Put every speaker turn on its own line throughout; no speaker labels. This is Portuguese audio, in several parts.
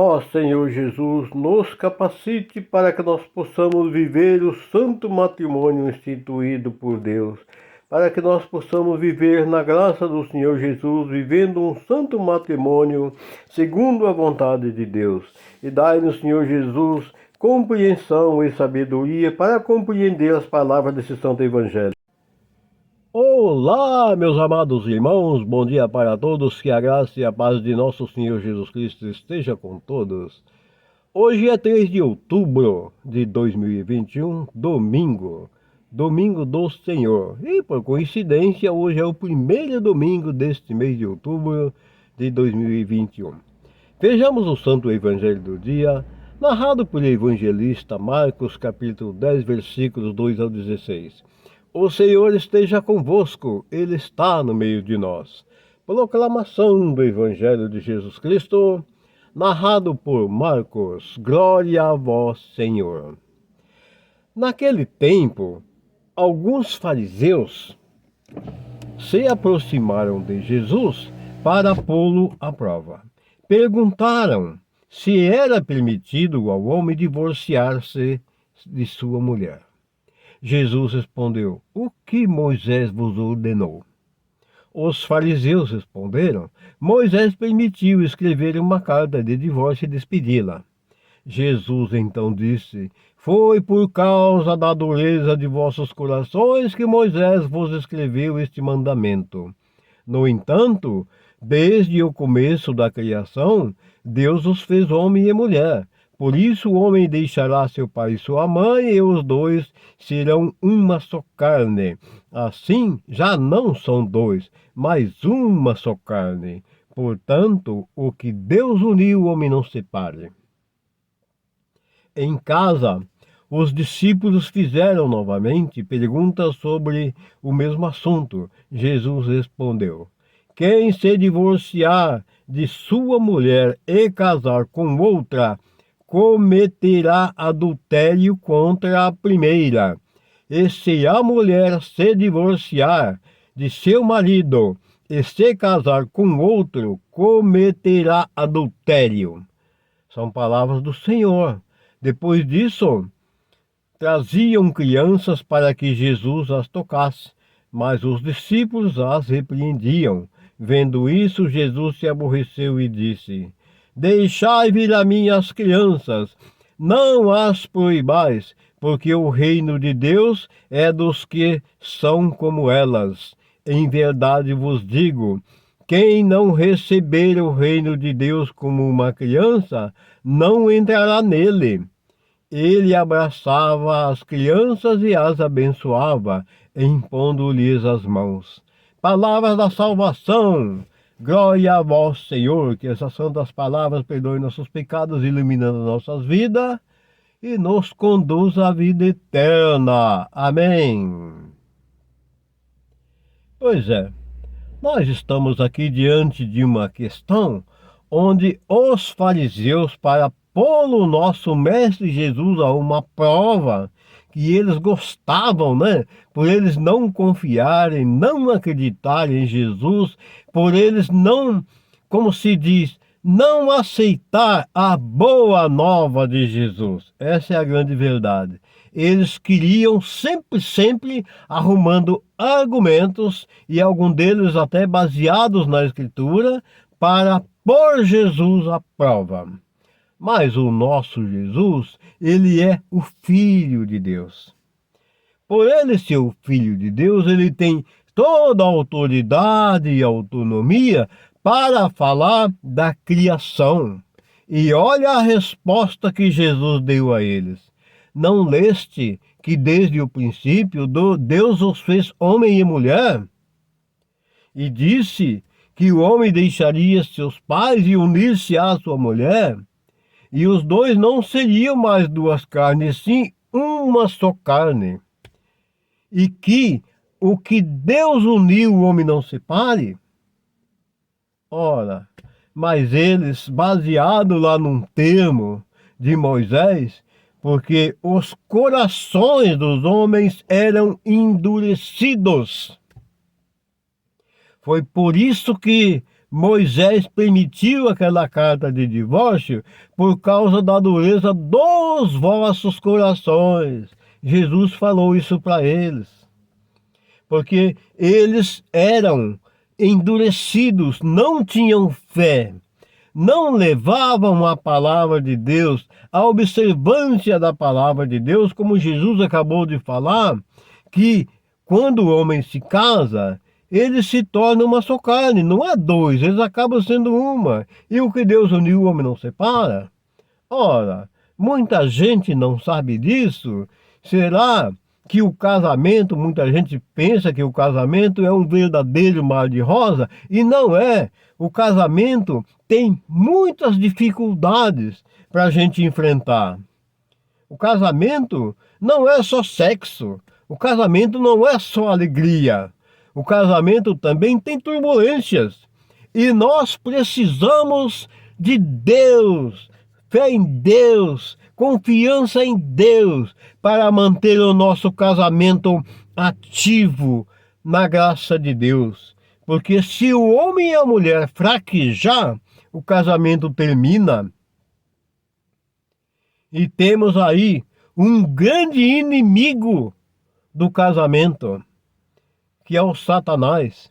Ó Senhor Jesus, nos capacite para que nós possamos viver o santo matrimônio instituído por Deus, para que nós possamos viver na graça do Senhor Jesus, vivendo um santo matrimônio segundo a vontade de Deus. E dai-nos, Senhor Jesus, compreensão e sabedoria para compreender as palavras desse santo evangelho. Olá, meus amados irmãos, bom dia para todos, que a graça e a paz de nosso Senhor Jesus Cristo esteja com todos. Hoje é 3 de outubro de 2021, domingo do Senhor. E por coincidência, hoje é o primeiro domingo deste mês de outubro de 2021. Vejamos o Santo Evangelho do dia, narrado pelo evangelista Marcos, capítulo 10, versículos 2 ao 16. O Senhor esteja convosco, Ele está no meio de nós. Proclamação do Evangelho de Jesus Cristo, narrado por Marcos. Glória a vós, Senhor. Naquele tempo, alguns fariseus se aproximaram de Jesus para pô-lo à prova. Perguntaram se era permitido ao homem divorciar-se de sua mulher. Jesus respondeu: o que Moisés vos ordenou? Os fariseus responderam: Moisés permitiu escrever uma carta de divórcio e despedi-la. Jesus então disse: foi por causa da dureza de vossos corações que Moisés vos escreveu este mandamento. No entanto, desde o começo da criação, Deus os fez homem e mulher. Por isso o homem deixará seu pai e sua mãe, e os dois serão uma só carne. Assim, já não são dois, mas uma só carne. Portanto, o que Deus uniu, o homem não separe. Em casa, os discípulos fizeram novamente perguntas sobre o mesmo assunto. Jesus respondeu: quem se divorciar de sua mulher e casar com outra, cometerá adultério contra a primeira. E se a mulher se divorciar de seu marido e se casar com outro, cometerá adultério. São palavras do Senhor. Depois disso, traziam crianças para que Jesus as tocasse, mas os discípulos as repreendiam. Vendo isso, Jesus se aborreceu e disse: deixai vir a mim as crianças, não as proibais, porque o reino de Deus é dos que são como elas. Em verdade vos digo, quem não receber o reino de Deus como uma criança, não entrará nele. Ele abraçava as crianças e as abençoava, impondo-lhes as mãos. Palavras da salvação. Glória a vós, Senhor, que essas santas palavras perdoem nossos pecados, iluminando nossas vidas e nos conduz à vida eterna. Amém. Pois é, nós estamos aqui diante de uma questão onde os fariseus, para pôr o nosso Mestre Jesus a uma prova, que eles gostavam, né? Por eles não confiarem, não acreditarem em Jesus, por eles não, como se diz, não aceitar a boa nova de Jesus. Essa é a grande verdade. Eles queriam sempre arrumando argumentos, e alguns deles até baseados na Escritura, para pôr Jesus à prova. Mas o nosso Jesus, ele é o Filho de Deus. Por ele ser o Filho de Deus, ele tem toda a autoridade e autonomia para falar da criação. E olha a resposta que Jesus deu a eles. Não leste que desde o princípio Deus os fez homem e mulher? E disse que o homem deixaria seus pais e unir-se à sua mulher? E os dois não seriam mais duas carnes, sim uma só carne. E que o que Deus uniu, o homem não separe? Ora, mas eles, baseados lá num termo de Moisés, porque os corações dos homens eram endurecidos. Foi por isso que Moisés permitiu aquela carta de divórcio por causa da dureza dos vossos corações. Jesus falou isso para eles, porque eles eram endurecidos, não tinham fé, não levavam a palavra de Deus, a observância da palavra de Deus, como Jesus acabou de falar, que quando o homem se casa, ele se torna uma só carne, não é dois, eles acabam sendo uma. E o que Deus uniu, o homem não separa. Ora, muita gente não sabe disso. Será que o casamento, muita gente pensa que o casamento é um verdadeiro mar de rosa, e não é. O casamento tem muitas dificuldades para a gente enfrentar. O casamento não é só sexo, o casamento não é só alegria. O casamento também tem turbulências. E nós precisamos de Deus, fé em Deus, confiança em Deus, para manter o nosso casamento ativo na graça de Deus. Porque se o homem e a mulher fraquejar, o casamento termina. E temos aí um grande inimigo do casamento, que é o Satanás.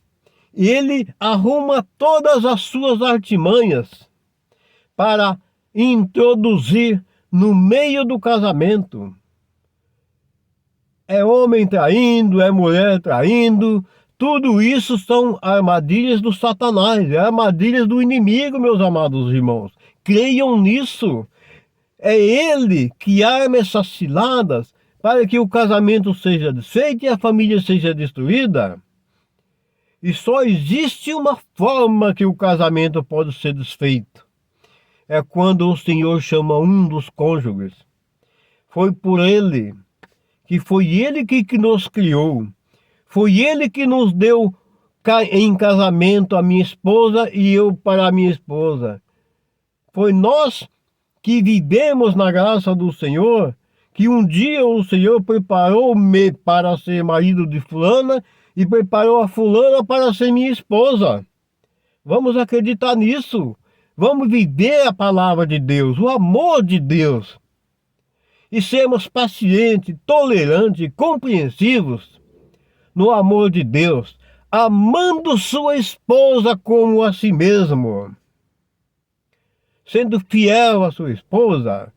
Ele arruma todas as suas artimanhas para introduzir no meio do casamento. É homem traindo, é mulher traindo, tudo isso são armadilhas do Satanás, é armadilhas do inimigo, meus amados irmãos. Creiam nisso. É ele que arma essas ciladas para que o casamento seja desfeito e a família seja destruída. E só existe uma forma que o casamento pode ser desfeito. É quando o Senhor chama um dos cônjuges. Foi por ele, que foi ele que nos criou. Foi ele que nos deu em casamento a minha esposa e eu para a minha esposa. Foi nós que vivemos na graça do Senhor, que um dia o Senhor preparou-me para ser marido de fulana e preparou a fulana para ser minha esposa. Vamos acreditar nisso. Vamos viver a palavra de Deus, o amor de Deus. E sermos pacientes, tolerantes, compreensivos no amor de Deus, amando sua esposa como a si mesmo, sendo fiel à sua esposa,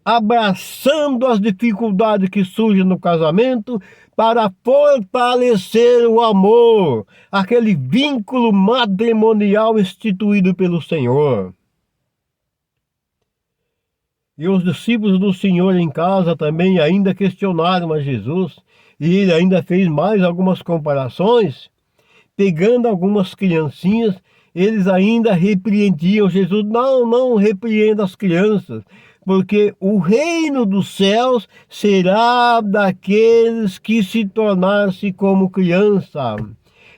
abraçando as dificuldades que surgem no casamento para fortalecer o amor, aquele vínculo matrimonial instituído pelo Senhor. E os discípulos do Senhor em casa também ainda questionaram a Jesus, e ele ainda fez mais algumas comparações, pegando algumas criancinhas, eles ainda repreendiam Jesus. Não repreenda as crianças, porque o reino dos céus será daqueles que se tornaram-se como criança.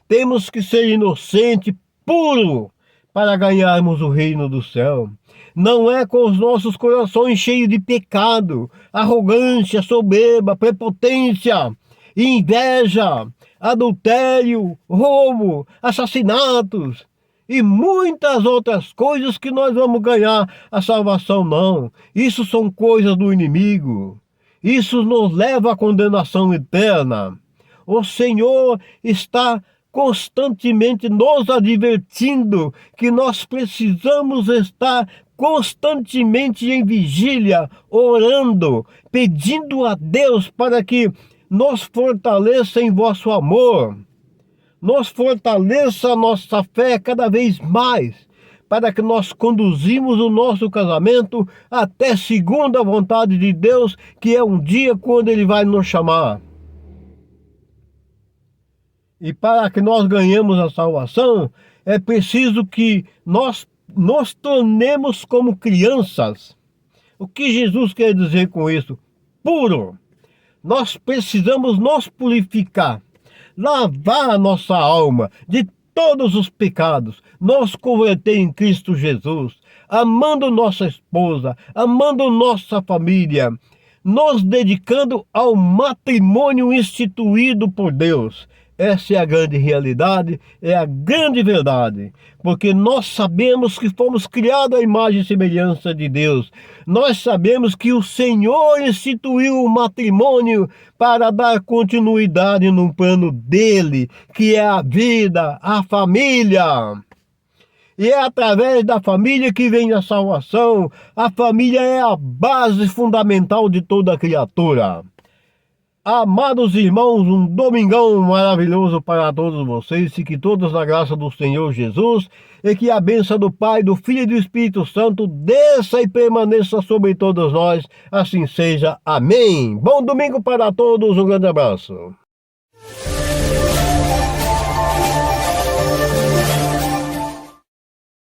Temos que ser inocente, puro, para ganharmos o reino do céu. Não é com os nossos corações cheios de pecado, arrogância, soberba, prepotência, inveja, adultério, roubo, assassinatos e muitas outras coisas que nós vamos ganhar a salvação, não. Isso são coisas do inimigo. Isso nos leva à condenação eterna. O Senhor está constantemente nos advertindo que nós precisamos estar constantemente em vigília, orando, pedindo a Deus para que nos fortaleça em vosso amor, nos fortaleça a nossa fé cada vez mais, para que nós conduzimos o nosso casamento até segundo a vontade de Deus, que é um dia quando Ele vai nos chamar. E para que nós ganhemos a salvação, é preciso que nós nos tornemos como crianças. O que Jesus quer dizer com isso? Puro. Nós precisamos nos purificar, lavar a nossa alma de todos os pecados, nos converter em Cristo Jesus, amando nossa esposa, amando nossa família, nos dedicando ao matrimônio instituído por Deus. Essa é a grande realidade, é a grande verdade, porque nós sabemos que fomos criados à imagem e semelhança de Deus. Nós sabemos que o Senhor instituiu o matrimônio para dar continuidade no plano dele, que é a vida, a família. E é através da família que vem a salvação. A família é a base fundamental de toda criatura. Amados irmãos, um domingão maravilhoso para todos vocês. Fiquem todos na graça do Senhor Jesus e que a bênção do Pai, do Filho e do Espírito Santo desça e permaneça sobre todos nós. Assim seja. Amém. Bom domingo para todos. Um grande abraço.